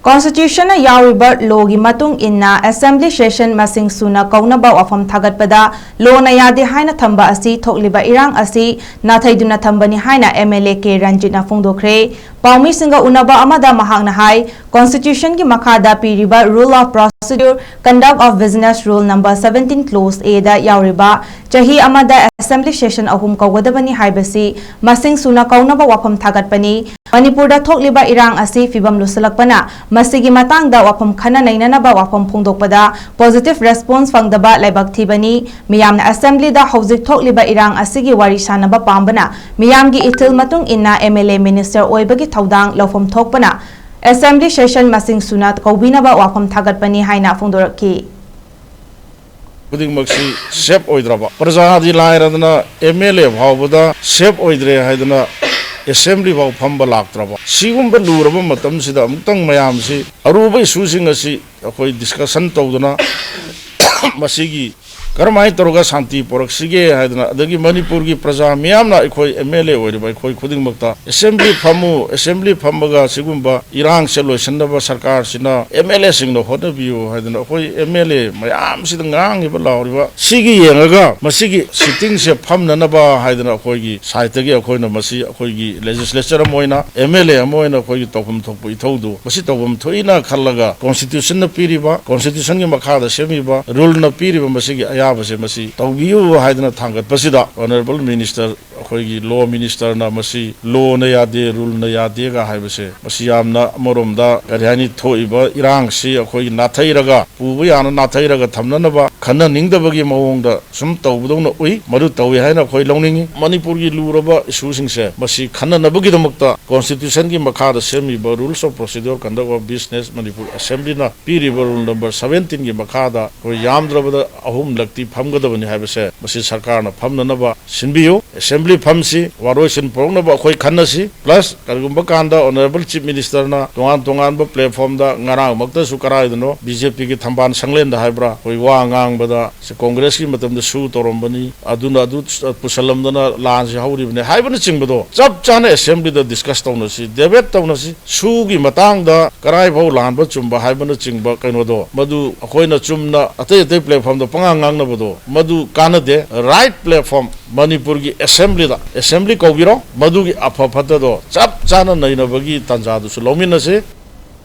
Constitution yauriba logi matung inna assembly session masing suna kaunaba wafam thagatpada lo na yade haina thamba asi thokliba irang asi nathaiduna thambani haina MLA ke Ranjina Phongdokre Paumi singa unaba amada mahangna hai Constitution ki makhada piriba rule of procedure conduct of business rule number 17 clause A da yauriba chahi amada assembly session ahum kawadabani haibasi masing suna kaunaba wafam thagatpani Manipurda thokliba irang asi fibam lusalakpana masigi matangda wafam khana nainanaba wafam phongdokpada positive response fangdaba laibak thibani miyamna assembly da hauzik thokliba irang asigi wari sanaba pambana miyamgi ithil matung inna MLA minister oibagi thaudang lawfam thokpana assembly session masing sunat kaubinaba wafam thagatpani haina phongdorakki Kudingmaksi sep oidraba prajadi lairadana MLA bhawbada sep oidre haidana Assembly bau phamba laktraba sigumba luraba matam sida amtang mayam si aruba issue asi akoi discussion tawduna masigi karamai taroga shanti porak sige haidana adagi Manipur gi praja miyamna akoi MLA oiriba akoi khudingmakta assembly phambaga sigumba irang solutionaba sarkar sina MLA singno hodabiu haidana akoi MLA mayam sida ngangiba lauriba sigi yengaga masigi sitting se phamnanaba haidana akoi gi saitagi akoi na masi akoi gi legislature moina MLA moina akoi gi tawhum thokpu ithaudu masi tawhum thoina khallaga constitution na piriba constitution gi makhada semiba rule na piriba masigi base masi tawbiu haidana thangat pasida honorable minister akhoi law minister na masi law na yade rule na yade ga haibase masi yamna moromda garhani thoiba irang si akhoi nathairaga pubu yana nathairaga thamnanaba khana ningdabagi mawongda sum tawbudona ui maru tawi haina akhoi longningi Manipur gi luraba issue singse masi khana nabagi damakta constitution gi makhada semiba rules of procedure conduct of business Manipur assembly na piriba rule number 17 gi makhada koi yamdrabada ahum ti phamgadabani haibase masi sarkar na phamnanaba sinbiyu assembly phamsi waroi sin prongnaba khoi khannasi plus kargumba kanda honorable chief minister na tongan ba platform da ngarang makta su karaidno BJP ki thamban sanglen da haibra khoi wa ngang bada se congress ki matam da su torombani aduna adu pusalamdana lan si hauribne haibana chingbado chap chana assembly da discuss tawnasi debate tawnasi su gi matang da karai bau lan ba chumba haibana chingba kainodo madu akhoina chumna atei platform da pangang Madu Kanade right platform Manipur gi assembly kobiro madu gi apapata do chap chana nainabagi tanjadu su lominase